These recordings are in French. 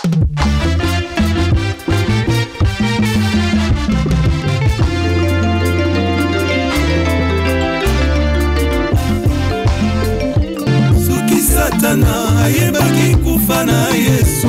Soki Satana ayebaki kufa na Yesu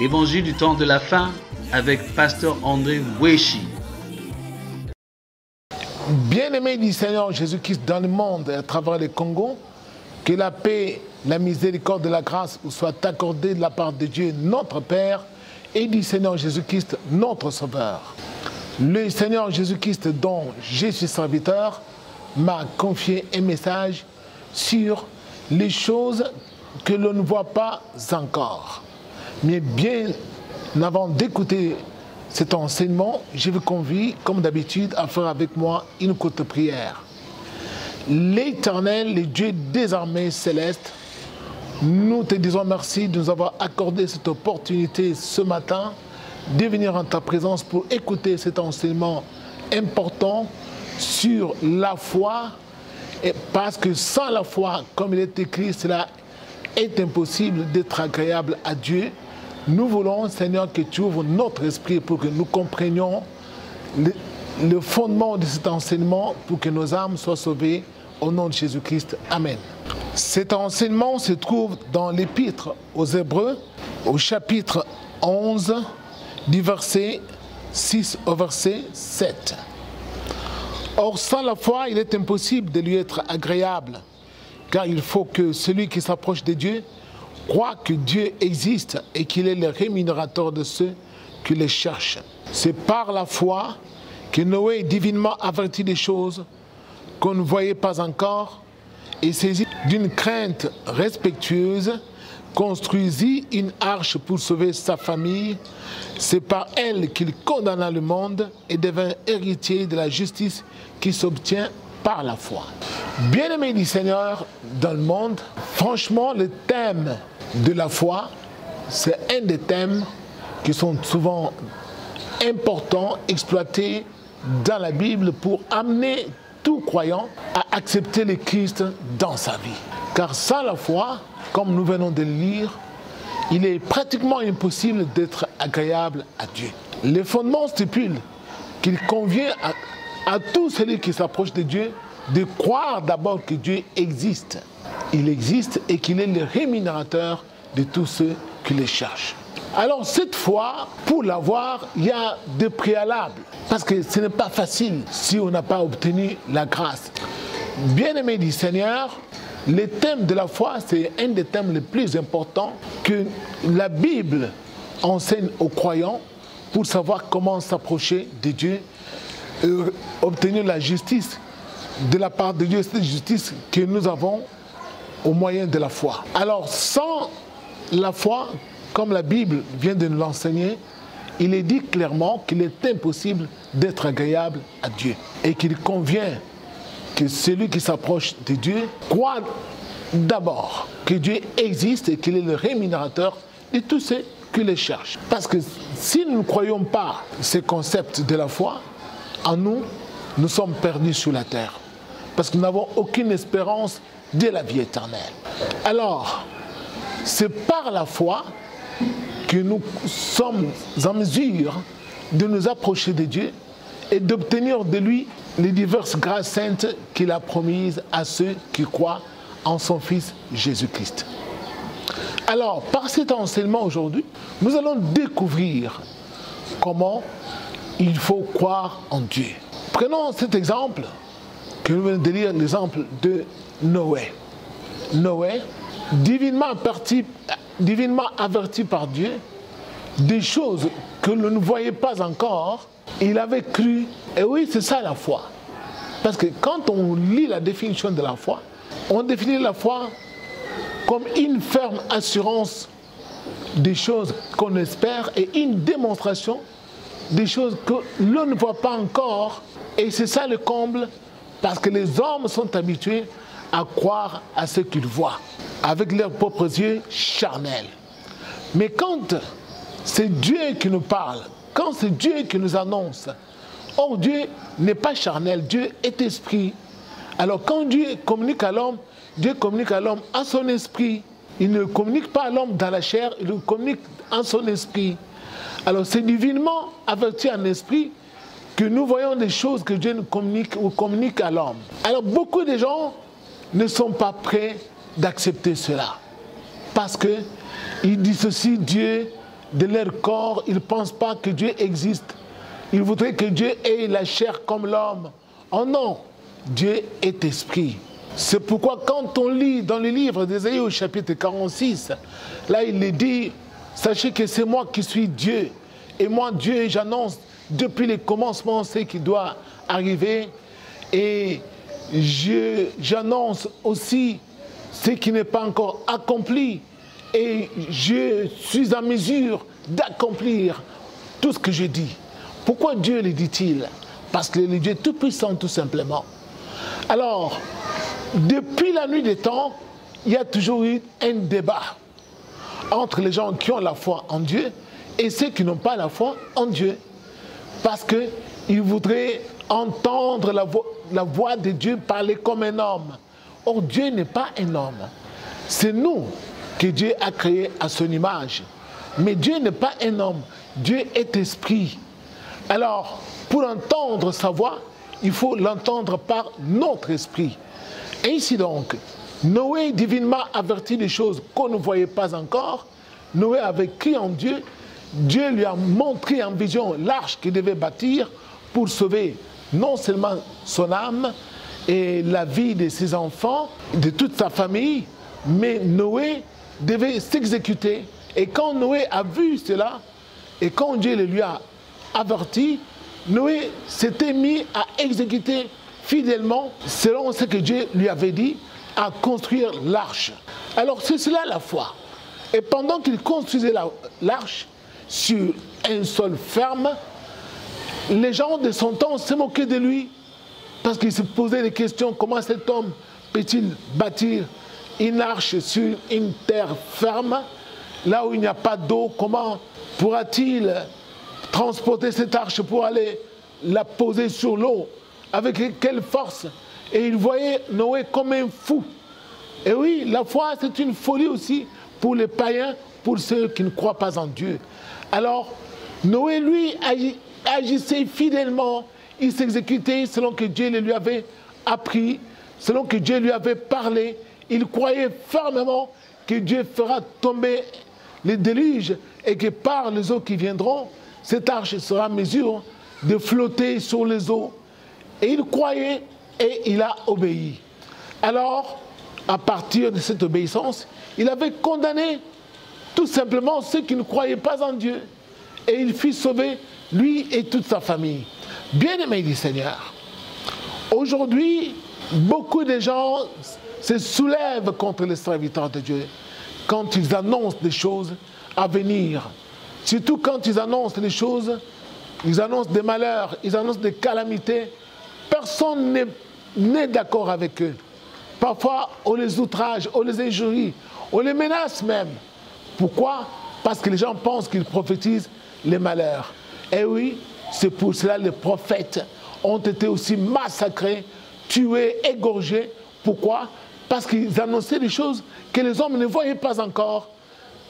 L'évangile du temps de la fin avec Pasteur André Weshi. Bien-aimés du Seigneur Jésus-Christ dans le monde et à travers le Congo, que la paix, la miséricorde et la grâce vous soient accordées de la part de Dieu, notre Père, et du Seigneur Jésus-Christ, notre Sauveur. Le Seigneur Jésus-Christ, dont je suis serviteur, m'a confié un message sur les choses que l'on ne voit pas encore. Mais bien avant d'écouter cet enseignement, je vous convie, comme d'habitude, à faire avec moi une courte prière. L'Éternel, le Dieu des armées célestes, nous te disons merci de nous avoir accordé cette opportunité ce matin de venir en ta présence pour écouter cet enseignement important sur la foi. Et parce que sans la foi, comme il est écrit, cela est impossible d'être agréable à Dieu. Nous voulons, Seigneur, que tu ouvres notre esprit pour que nous comprenions le fondement de cet enseignement pour que nos âmes soient sauvées au nom de Jésus-Christ. Amen. Cet enseignement se trouve dans l'Épître aux Hébreux, au chapitre 11, du verset 6 au verset 7. Or, sans la foi, il est impossible de lui être agréable, car il faut que celui qui s'approche de Dieu croit que Dieu existe et qu'il est le rémunérateur de ceux qui le cherchent. C'est par la foi que Noé, divinement averti des choses qu'on ne voyait pas encore, et saisi d'une crainte respectueuse, construisit une arche pour sauver sa famille. C'est par elle qu'il condamna le monde et devint héritier de la justice qui s'obtient par la foi. Bien-aimés du Seigneur dans le monde, franchement, le thème de la foi, c'est un des thèmes qui sont souvent importants, exploités dans la Bible pour amener tout croyant à accepter le Christ dans sa vie. Car sans la foi, comme nous venons de le lire, il est pratiquement impossible d'être agréable à Dieu. Les fondements stipulent qu'il convient à tout celui qui s'approche de Dieu de croire d'abord que Dieu existe. Il existe et qu'il est le rémunérateur de tous ceux qui le cherchent. Alors cette foi, pour l'avoir, il y a des préalables. Parce que ce n'est pas facile si on n'a pas obtenu la grâce. Bien-aimés du Seigneur, le thème de la foi, c'est un des thèmes les plus importants que la Bible enseigne aux croyants pour savoir comment s'approcher de Dieu, obtenir la justice de la part de Dieu, cette justice que nous avons au moyen de la foi. Alors, sans la foi, comme la Bible vient de nous l'enseigner, il est dit clairement qu'il est impossible d'être agréable à Dieu et qu'il convient que celui qui s'approche de Dieu croit d'abord que Dieu existe et qu'il est le rémunérateur de tous ceux qui le cherchent. Parce que si nous ne croyons pas ces concepts de la foi, en nous, nous sommes perdus sur la terre. Parce que nous n'avons aucune espérance de la vie éternelle. Alors, c'est par la foi que nous sommes en mesure de nous approcher de Dieu et d'obtenir de lui les diverses grâces saintes qu'il a promises à ceux qui croient en son Fils Jésus-Christ. Alors, par cet enseignement aujourd'hui, nous allons découvrir comment il faut croire en Dieu. Prenons cet exemple que nous venons de lire, l'exemple de Noé. Noé, divinement averti par Dieu, des choses que l'on ne voyait pas encore, il avait cru. Et oui, c'est ça la foi. Parce que quand on lit la définition de la foi, on définit la foi comme une ferme assurance des choses qu'on espère et une démonstration des choses que l'on ne voit pas encore. Et c'est ça le comble, parce que les hommes sont habitués à croire à ce qu'ils voient, avec leurs propres yeux charnels. Mais quand c'est Dieu qui nous parle quand c'est Dieu qui nous annonce. Or, Dieu n'est pas charnel, Dieu est esprit. Alors, quand Dieu communique à l'homme, Dieu communique à l'homme en son esprit. Il ne communique pas à l'homme dans la chair, il le communique en son esprit. Alors, c'est divinement averti en esprit que nous voyons des choses que Dieu nous communique ou communique à l'homme. Alors, beaucoup de gens ne sont pas prêts d'accepter cela. Parce qu'ils dissocient Dieu de leur corps, ils ne pensent pas que Dieu existe. Ils voudraient que Dieu ait la chair comme l'homme. Oh non, Dieu est esprit. C'est pourquoi quand on lit dans le livre d'Ésaïe au chapitre 46, là il est dit, sachez que c'est moi qui suis Dieu. Et moi, Dieu, j'annonce depuis les commencements ce qui doit arriver. Et j'annonce aussi ce qui n'est pas encore accompli. Et je suis en mesure d'accomplir tout ce que je dis. Pourquoi Dieu le dit-il? Parce que le Dieu est tout-puissant, tout simplement. Alors, depuis la nuit des temps, il y a toujours eu un débat entre les gens qui ont la foi en Dieu et ceux qui n'ont pas la foi en Dieu. Parce qu'ils voudraient entendre la voix de Dieu parler comme un homme. Or, Dieu n'est pas un homme. C'est nous que Dieu a créés à son image. Mais Dieu n'est pas un homme. Dieu est esprit. Alors, pour entendre sa voix, il faut l'entendre par notre esprit. Ainsi donc, Noé divinement averti des choses qu'on ne voyait pas encore. Noé avait crié en Dieu. Dieu lui a montré en vision l'arche qu'il devait bâtir pour sauver non seulement son âme et la vie de ses enfants, de toute sa famille, mais Noé devait s'exécuter. Et quand Noé a vu cela, et quand Dieu le lui a averti, Noé s'était mis à exécuter fidèlement, selon ce que Dieu lui avait dit, à construire l'arche. Alors c'est cela la foi. Et pendant qu'il construisait l'arche sur un sol ferme, les gens de son temps se moquaient de lui parce qu'ils se posaient des questions. Comment cet homme peut-il bâtir une arche sur une terre ferme, là où il n'y a pas d'eau? Comment pourra-t-il transporter cette arche pour aller la poser sur l'eau? Avec quelle force? Et il voyait Noé comme un fou. Et oui, la foi, c'est une folie aussi pour les païens, pour ceux qui ne croient pas en Dieu. Alors, Noé, lui, agissait fidèlement. Il s'exécutait selon que Dieu le lui avait appris, selon que Dieu lui avait parlé. Il croyait fermement que Dieu fera tomber les déluges et que par les eaux qui viendront, cette arche sera en mesure de flotter sur les eaux. Et il croyait et il a obéi. Alors, à partir de cette obéissance, il avait condamné tout simplement ceux qui ne croyaient pas en Dieu. Et il fit sauver lui et toute sa famille. Bien-aimés du Seigneur, aujourd'hui, beaucoup de gens se soulèvent contre les serviteurs de Dieu quand ils annoncent des choses à venir. Surtout quand ils annoncent des choses, ils annoncent des malheurs, ils annoncent des calamités. Personne n'est d'accord avec eux. Parfois, on les outrage, on les injurie, on les menace même. Pourquoi? Parce que les gens pensent qu'ils prophétisent les malheurs. Et oui, c'est pour cela que les prophètes ont été aussi massacrés, tués, égorgés. Pourquoi? Parce qu'ils annonçaient des choses que les hommes ne voyaient pas encore.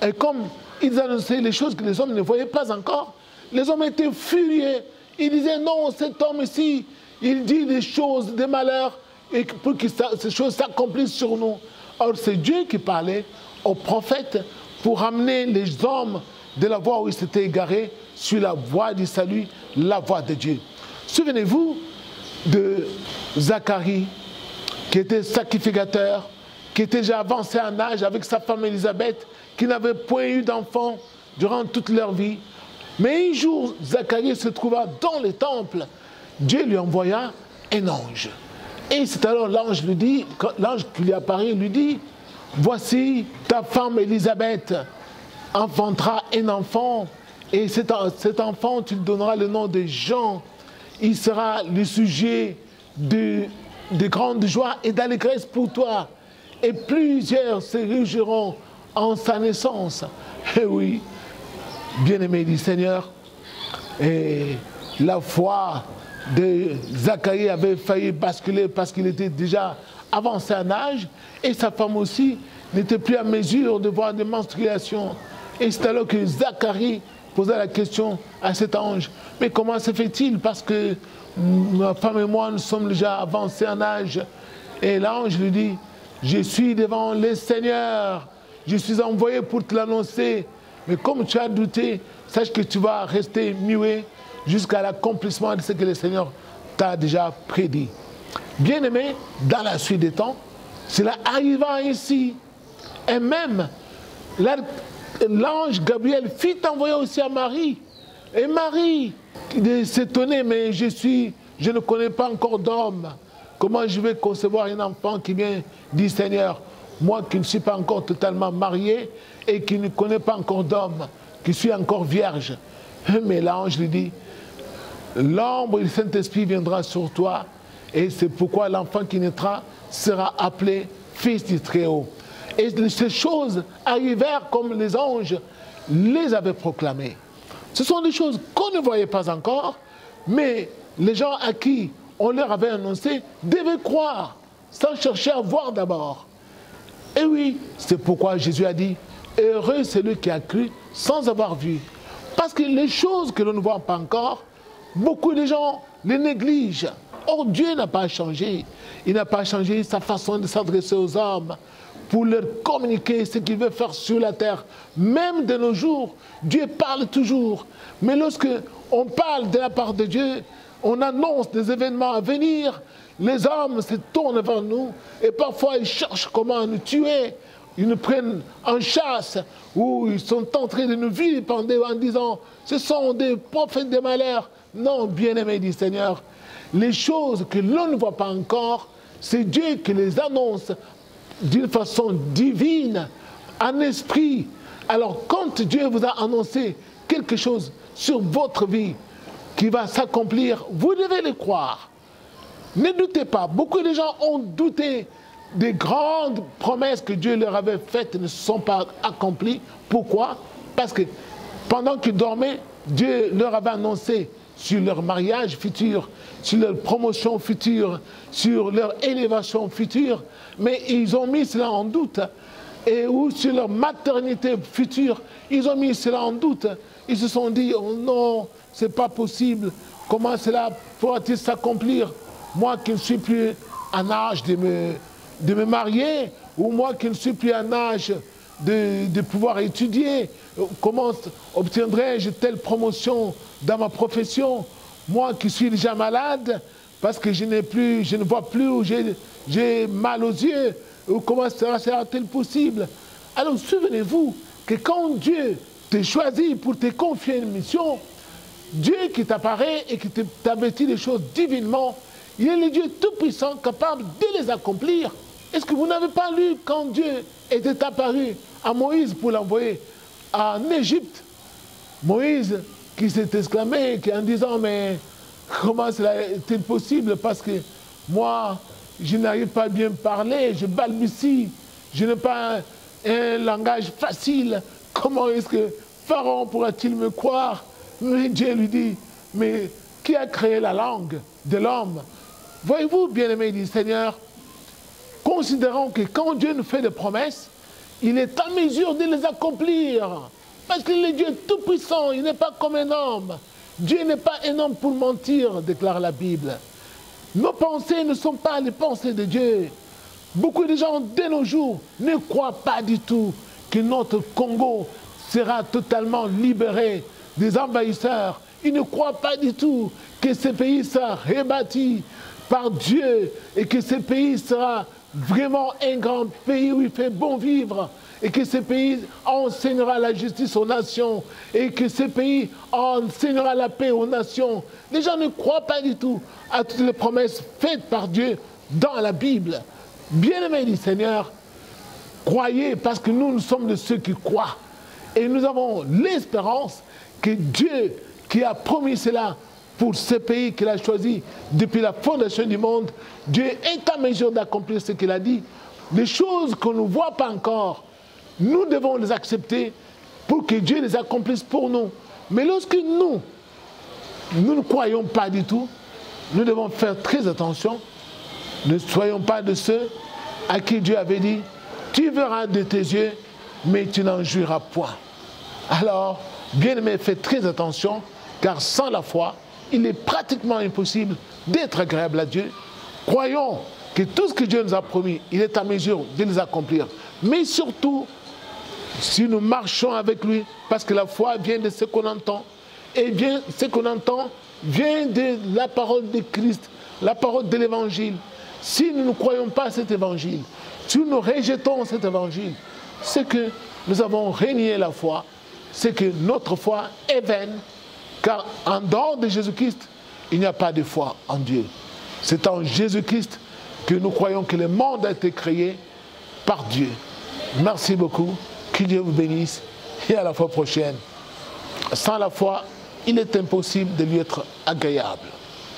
Et comme ils annonçaient les choses que les hommes ne voyaient pas encore, les hommes étaient furieux. Ils disaient non, cet homme ici, il dit des choses, des malheurs, et pour que ces choses s'accomplissent sur nous. Or, c'est Dieu qui parlait aux prophètes pour ramener les hommes de la voie où ils s'étaient égarés sur la voie du salut, la voie de Dieu. Souvenez-vous de Zacharie, qui était sacrificateur, qui était déjà avancé en âge avec sa femme Élisabeth, qui n'avait point eu d'enfant durant toute leur vie. Mais un jour, Zacharie se trouva dans le temple. Dieu lui envoya un ange. Et c'est alors l'ange lui dit, l'ange qui lui apparaît lui dit, voici ta femme Élisabeth enfantera un enfant, et cet enfant, tu lui donneras le nom de Jean. Il sera le sujet de grande joie et d'allégresse pour toi. Et plusieurs se réjouiront en sa naissance. Et oui, bien-aimés du Seigneur, Et la foi de Zacharie avait failli basculer parce qu'il était déjà avancé en âge. Et sa femme aussi n'était plus à mesure de voir des menstruations. Et c'est alors que Zacharie posait la question à cet ange. Mais comment se fait-il? Parce que ma femme et moi, nous sommes déjà avancés en âge. Et l'ange lui dit, je suis devant le Seigneur. Je suis envoyé pour te l'annoncer. Mais comme tu as douté, sache que tu vas rester muet jusqu'à l'accomplissement de ce que le Seigneur t'a déjà prédit. Bien-aimé, dans la suite des temps, cela arriva ainsi. Et même, l'ange Gabriel fit envoyer aussi à Marie. Et Marie s'étonnait, mais je ne connais pas encore d'homme. Comment je vais concevoir un enfant qui vient du Seigneur? Moi qui ne suis pas encore totalement marié et qui ne connais pas encore d'homme, qui suis encore vierge. Mais l'ange lui dit, l'ombre du Saint-Esprit viendra sur toi et c'est pourquoi l'enfant qui naîtra sera appelé Fils du Très-Haut. Et ces choses arrivèrent comme les anges les avaient proclamées. Ce sont des choses qu'on ne voyait pas encore, mais les gens à qui on leur avait annoncé devaient croire, sans chercher à voir d'abord. Et oui, c'est pourquoi Jésus a dit, heureux celui qui a cru sans avoir vu. Parce que les choses que l'on ne voit pas encore, beaucoup de gens les négligent. Or, Dieu n'a pas changé. Il n'a pas changé sa façon de s'adresser aux hommes pour leur communiquer ce qu'il veut faire sur la terre. Même de nos jours, Dieu parle toujours. Mais lorsque on parle de la part de Dieu, on annonce des événements à venir, les hommes se tournent vers nous et parfois ils cherchent comment nous tuer. Ils nous prennent en chasse ou ils sont en train de nous vilipender en disant ce sont des prophètes de malheur. Non, bien-aimés du Seigneur, les choses que l'on ne voit pas encore, c'est Dieu qui les annonce d'une façon divine, en esprit. Alors quand Dieu vous a annoncé quelque chose sur votre vie qui va s'accomplir, vous devez le croire. Ne doutez pas. Beaucoup de gens ont douté des grandes promesses que Dieu leur avait faites ne se sont pas accomplies. Pourquoi? Parce que pendant qu'ils dormaient, Dieu leur avait annoncé sur leur mariage futur, sur leur promotion future, sur leur élévation future, mais ils ont mis cela en doute. Et ou sur leur maternité future, ils ont mis cela en doute. Ils se sont dit, oh non, c'est pas possible. Comment cela pourra-t-il s'accomplir? Moi qui ne suis plus en âge de me marier, ou moi qui ne suis plus en âge de pouvoir étudier, comment obtiendrai-je telle promotion dans ma profession? Moi qui suis déjà malade, parce que je ne vois plus, ou j'ai mal aux yeux, ou comment sera-t-il possible? Alors souvenez-vous que quand Dieu te choisit pour te confier une mission, Dieu qui t'apparaît et qui t'avertit des choses divinement, il est le Dieu tout-puissant capable de les accomplir. Est-ce que vous n'avez pas lu quand Dieu était apparu à Moïse pour l'envoyer en Égypte? Moïse qui s'est exclamé en disant, mais comment cela est-il possible? Parce que moi, je n'arrive pas à bien parler, je balbutie, je n'ai pas un langage facile. Comment est-ce que Pharaon pourra-t-il me croire? Mais Dieu lui dit, mais qui a créé la langue de l'homme? Voyez-vous, bien-aimés du Seigneur, considérons que quand Dieu nous fait des promesses, il est en mesure de les accomplir. Parce qu'il est Dieu tout-puissant, il n'est pas comme un homme. Dieu n'est pas un homme pour mentir, déclare la Bible. Nos pensées ne sont pas les pensées de Dieu. Beaucoup de gens de nos jours ne croient pas du tout que notre Congo sera totalement libéré des envahisseurs. Ils ne croient pas du tout que ce pays sera rebâti par Dieu et que ce pays sera vraiment un grand pays où il fait bon vivre et que ce pays enseignera la justice aux nations et que ce pays enseignera la paix aux nations. Les gens ne croient pas du tout à toutes les promesses faites par Dieu dans la Bible. Bien-aimés du Seigneur, croyez parce que nous sommes de ceux qui croient et nous avons l'espérance que Dieu qui a promis cela pour ce pays qu'il a choisi depuis la fondation du monde, Dieu est en mesure d'accomplir ce qu'il a dit. Les choses qu'on ne voit pas encore, nous devons les accepter pour que Dieu les accomplisse pour nous. Mais lorsque nous, nous ne croyons pas du tout, nous devons faire très attention. Ne soyons pas de ceux à qui Dieu avait dit, tu verras de tes yeux, mais tu n'en jouiras point. Alors, bien-aimés, faites très attention, car sans la foi, il est pratiquement impossible d'être agréable à Dieu. Croyons que tout ce que Dieu nous a promis, il est à mesure de les accomplir. Mais surtout, si nous marchons avec lui, parce que la foi vient de ce qu'on entend, et ce qu'on entend vient de la parole de Christ, la parole de l'évangile. Si nous ne croyons pas à cet évangile, si nous rejetons cet évangile, c'est que nous avons renié la foi, c'est que notre foi est vaine, car en dehors de Jésus-Christ, il n'y a pas de foi en Dieu. C'est en Jésus-Christ que nous croyons que le monde a été créé par Dieu. Merci beaucoup, que Dieu vous bénisse et à la fois prochaine. Sans la foi, il est impossible de lui être agréable.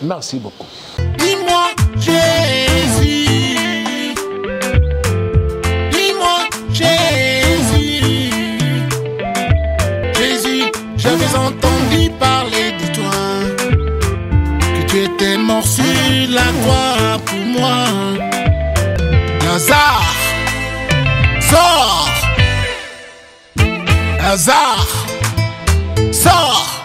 Merci beaucoup. Dis-moi, Jésus. Dis-moi, Jésus. Jésus, j'avais entendu parler de toi, que tu étais mort sur la croix pour moi. Lazare, sors. Lazare, sors.